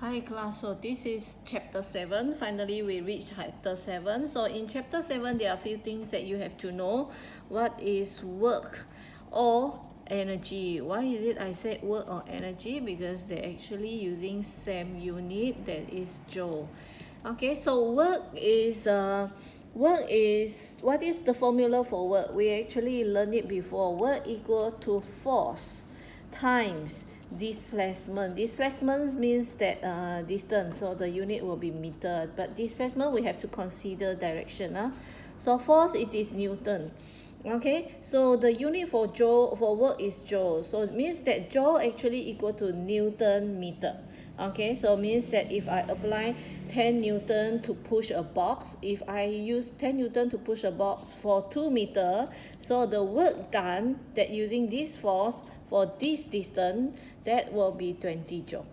Hi class, so this is chapter 7. Finally we reached chapter 7. So in chapter 7 there are a few things that you have to know. What is work or energy? Why is it I said work or energy? Because they're actually using same unit, that is joule. Okay, so work is what is the formula for work? We actually learned it before. Work equal to force times displacement. Displacement means that distance, so the unit will be meter, but displacement we have to consider direction. So force, it is Newton. Okay, so the unit for joule for work is joule, so it means that joule actually equal to Newton meter. Okay, so means that if I apply 10 Newton to push a box, if I use 10 Newton to push a box for 2 meter, so the work done that using this force for this distance, that will be 20 joule.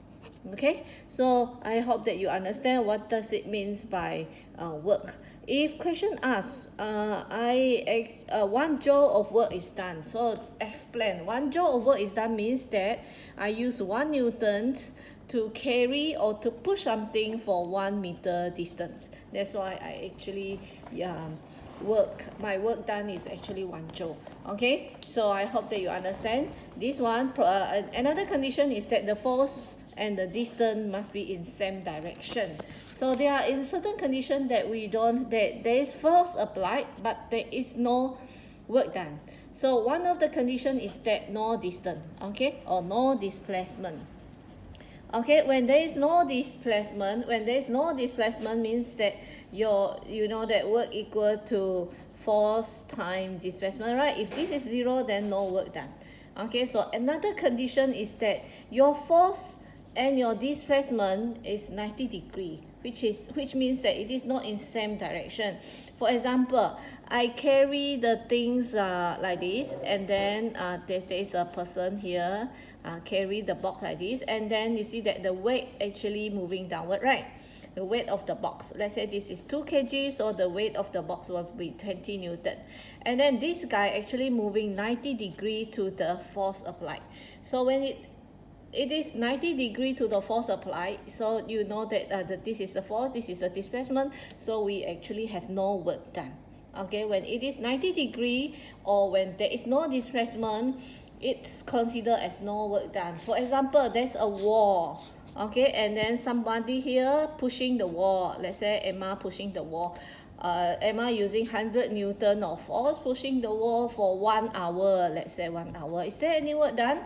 Okay, so I hope that you understand what does it means by work. If question asks, 1 joule of work is done, so explain. 1 joule of work is done means that I use 1 Newton to carry or to push something for 1 meter distance. That's why I actually my work done is actually 1 joule. Okay, so I hope that you understand this one. Another condition is that the force and the distance must be in same direction. So there are in certain condition that there is force applied but there is no work done. So one of the condition is that no distance, okay, or no displacement. Okay, when there is no displacement, means that you know that work equal to force times displacement, right? If this is 0, then no work done. Okay, so another condition is that your force and your displacement is 90 degree, which means that it is not in same direction. For example, I carry the things like this, and then there is a person here carry the box like this, and then you see that the weight actually moving downward, right? The weight of the box, let's say this is 2 kg, so the weight of the box will be 20 Newton, and then this guy actually moving 90 degree to the force applied. So when it is 90 degree to the force applied, so you know that this is the force, this is the displacement, so we actually have no work done. Okay, when it is 90 degree or when there is no displacement, it's considered as no work done. For example, there's a wall, okay, and then somebody here pushing the wall. Let's say Emma pushing the wall. Emma using 100 Newton of force pushing the wall for 1 hour. Let's say 1 hour. Is there any work done?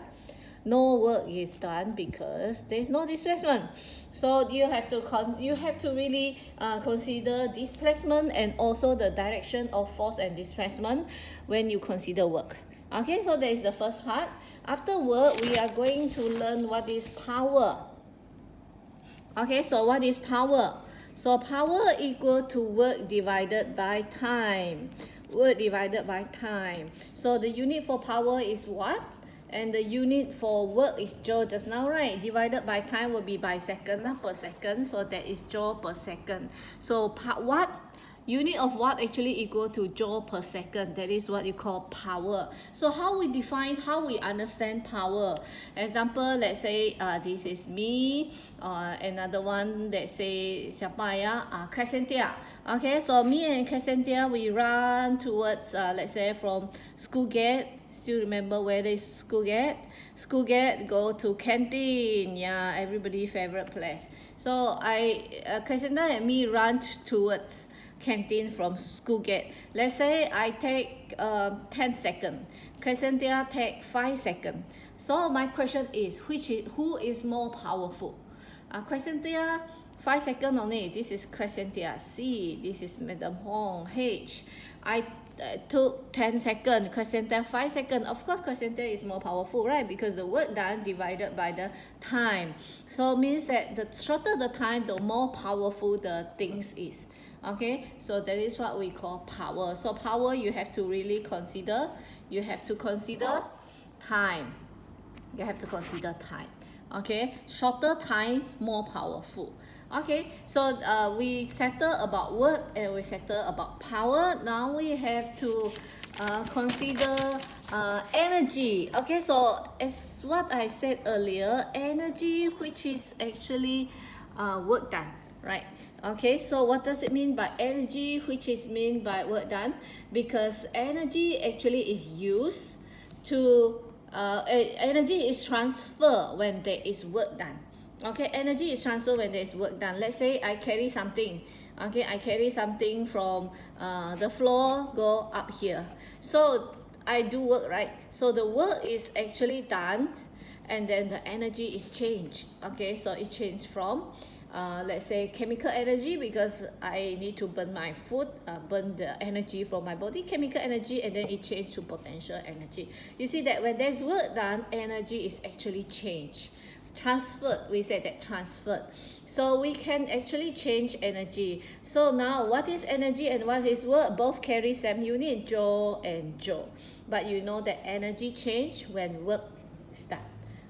No work is done because there is no displacement. So you have to really consider displacement and also the direction of force and displacement when you consider work. Okay, so that is the first part. After work, we are going to learn what is power. Okay, so what is power? So power equal to work divided by time. Work divided by time. So the unit for power is what? And the unit for work is joule just now, right? Divided by time will be by second, per second. So that is joule per second. So what? Unit of what actually equal to joule per second. That is what you call power. So how we understand power? Example, let's say this is me. Another one, let's say siapa Crescentia. Okay, so me and Crescentia, we run towards let's say from school gate. Still remember where is school gate? School gate, go to canteen. Yeah, everybody favorite place. So Crescentia and me run towards canteen from school gate. Let's say I take 10 seconds. Crescentia take 5 seconds. So my question is, who is more powerful? Crescentia 5 seconds only. This is Crescentia C. This is Madam Hong H. I took 10 seconds. Crescentia 5 seconds. Of course, Crescentia is more powerful, right? Because the work done divided by the time. So means that the shorter the time, the more powerful the things is. Okay, so that is what we call power. So power, you have to really consider. You have to consider time. You have to consider time. Okay, shorter time, more powerful. Okay, so we settle about work and we settle about power. Now we have to consider energy. Okay, so as what I said earlier, energy, which is actually work done, right? Okay, so what does it mean by energy, which is mean by work done? Because energy actually is used to energy is transferred when there is work done. Okay, energy is transferred when there is work done. Let's say I carry something. Okay, I carry something from the floor go up here. So I do work, right? So the work is actually done, and then the energy is changed. Okay, so it changed from let's say chemical energy, because I need to burn my food, burn the energy from my body, chemical energy, and then it changed to potential energy. You see that when there's work done, energy is actually changed, transferred. We say that transferred. So we can actually change energy. So now what is energy and what is work? Both carry same unit, joule and joule, but you know that energy change when work start.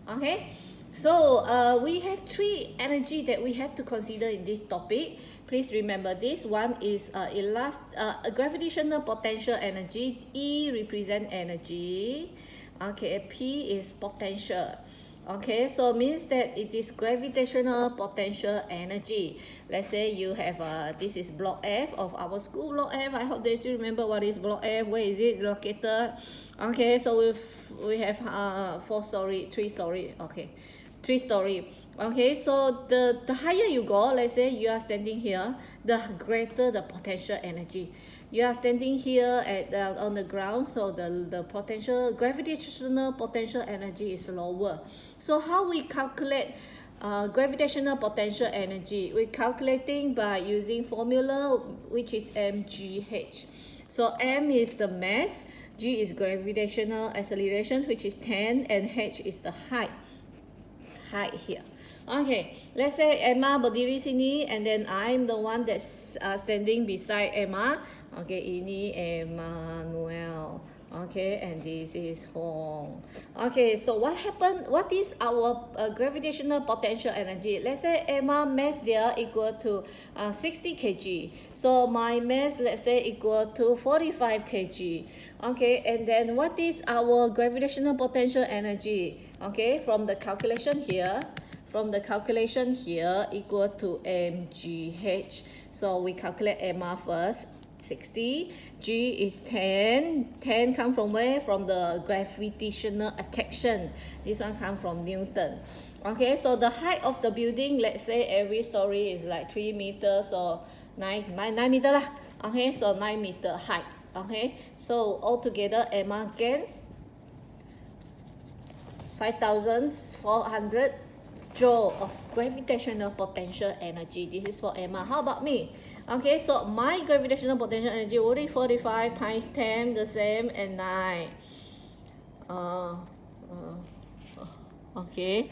Okay, so we have three energy that we have to consider in this topic. Please remember this. One is gravitational potential energy. E represent energy. Okay, P is potential. Okay, so means that it is gravitational potential energy. Let's say you have this is block F of our school, block F. I hope they still remember what is block F, where is it located. Okay, so we have 4-story, 3-story. Okay, 3-story. Okay, so the higher you go, let's say you are standing here, the greater the potential energy. You are standing here at on the ground, so the potential gravitational potential energy is lower. So how we calculate gravitational potential energy? We're calculating by using formula which is mgh. So m is the mass, g is gravitational acceleration, which is 10, and h is the height here. Okay, let's say Emma berdiri sini, and then I'm the one that's standing beside Emma. Okay, ini Emmanuel. Okay, and this is Hong. Okay, so what happened? What is our gravitational potential energy? Let's say Emma mass there equal to 60 kg. So my mass, let's say, equal to 45 kg. Okay, and then what is our gravitational potential energy? Okay, from the calculation here, equal to mgh. So we calculate Emma first. 60, G is 10. 10 come from where? From the gravitational attraction. This one come from Newton. Okay, so the height of the building, let's say every story is like 3 meters or 9 meter lah. Okay, so 9 meter height. Okay, so altogether Emma get 5,400 joule of gravitational potential energy. This is for Emma. How about me? Okay, so my gravitational potential energy will be 45 times 10, the same, and 9. Okay.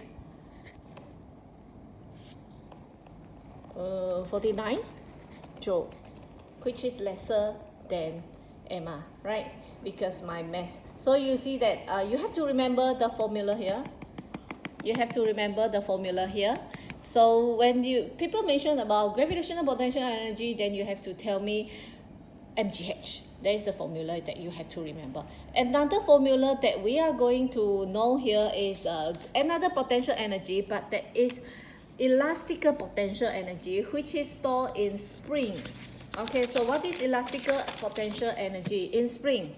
49 joule, which is lesser than Emma, right? Because my mass. So you see that you have to remember the formula here. So when people mention about gravitational potential energy, then you have to tell me mgh. That is the formula that you have to remember. Another formula that we are going to know here is another potential energy, but that is elastical potential energy, which is stored in spring. Okay, so what is elastical potential energy in spring?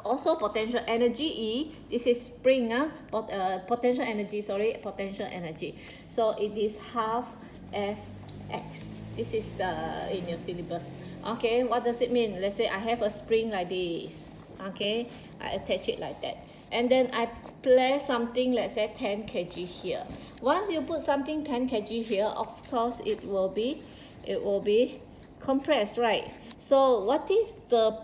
Also potential energy E. This is spring, potential energy. So it is half Fx. This is in your syllabus. Okay, what does it mean? Let's say I have a spring like this. Okay, I attach it like that, and then I place something, let's say 10 kg here. Once you put something 10 kg here, of course it will be compressed, right? So what is the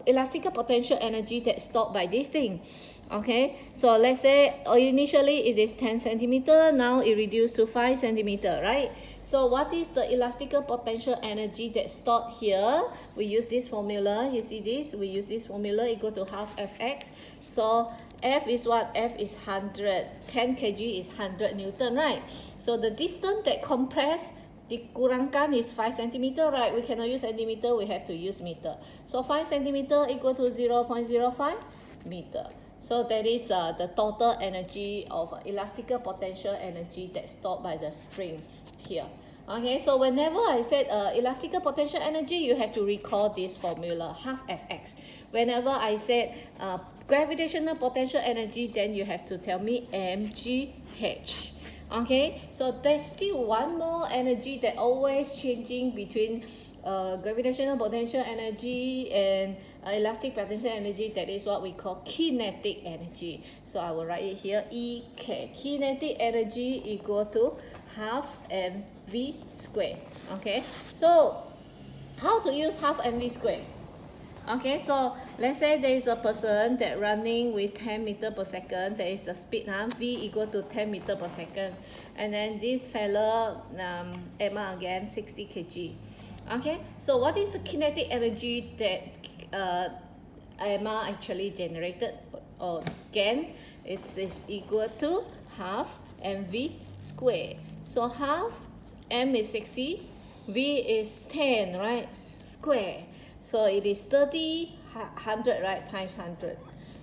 elastical potential energy that's stored by this thing? Okay, so let's say initially it is 10 centimeter, now it reduced to 5 centimeter, right? So what is the elastical potential energy that's stored here? We use this formula. You see this? We use this formula equal to half Fx. So F is what? F is 100. 10 kg is 100 Newton, right? So the distance that compressed dikurangkan is 5 centimeter, right? We cannot use centimeter, we have to use meter. So 5 centimeter equal to 0.05 meter. So that is the total energy of elastical potential energy that's stored by the spring here. Okay, so whenever I said elastical potential energy, you have to recall this formula, half Fx. Whenever I said gravitational potential energy, then you have to tell me mgh. Okay, so there's still one more energy that always changing between gravitational potential energy and elastic potential energy. That is what we call kinetic energy. So I will write it here, EK. Kinetic energy equal to half mv squared. Okay, so how to use half mv squared? Okay, so let's say there is a person that running with 10 meter per second. There is the speed, v equal to 10 meter per second. And then this fella, Emma again, 60 kg. Okay, so what is the kinetic energy that Emma actually generated or gain? It is equal to half mv squared. So half m is 60, v is 10, right? Square. So it is 30, 100, right? Times 100.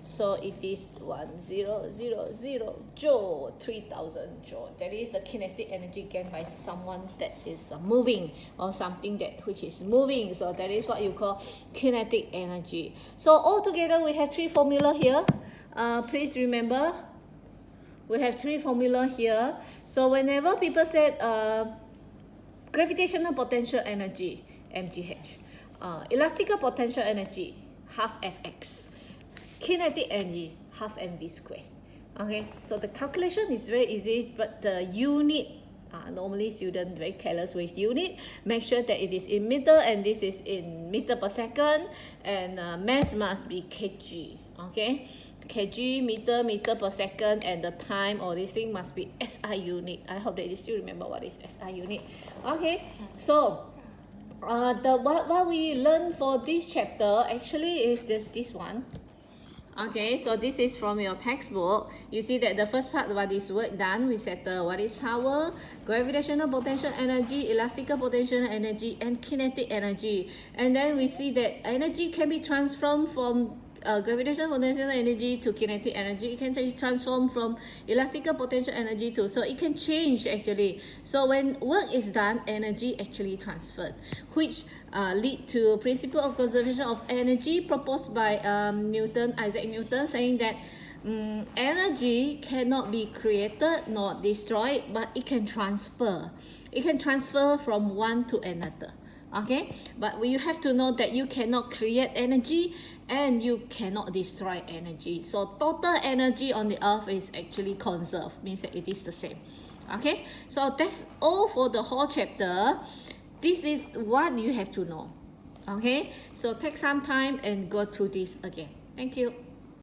So it is 1000 joule, 3000 joule. That is the kinetic energy gained by someone that is moving, or something that which is moving. So that is what you call kinetic energy. So altogether we have three formula here. Please remember, we have three formula here. So whenever people said gravitational potential energy, mgh, elastical potential energy, half Fx, kinetic energy, half mv squared. Okay, so the calculation is very easy, but the unit, normally students very careless with unit. Make sure that it is in meter and this is in meter per second, and mass must be kg. Okay, kg, meter, meter per second, and the time or this thing must be SI unit. I hope that you still remember what is SI unit. Okay, so what we learned for this chapter actually is this one. Okay, so this is from your textbook. You see that the first part, what is work done, we settle what is power, gravitational potential energy, elastical potential energy, and kinetic energy. And then we see that energy can be transformed from gravitational potential energy to kinetic energy. It can transform from elastical potential energy to, so it can change actually. So when work is done, energy actually transferred, which lead to principle of conservation of energy proposed by Isaac Newton, saying that energy cannot be created nor destroyed, but it can transfer. It can transfer from one to another. Okay, but you have to know that you cannot create energy and you cannot destroy energy. So total energy on the earth is actually conserved, means that it is the same. Okay, so that's all for the whole chapter. This is what you have to know. Okay, so take some time and go through this again. Thank you.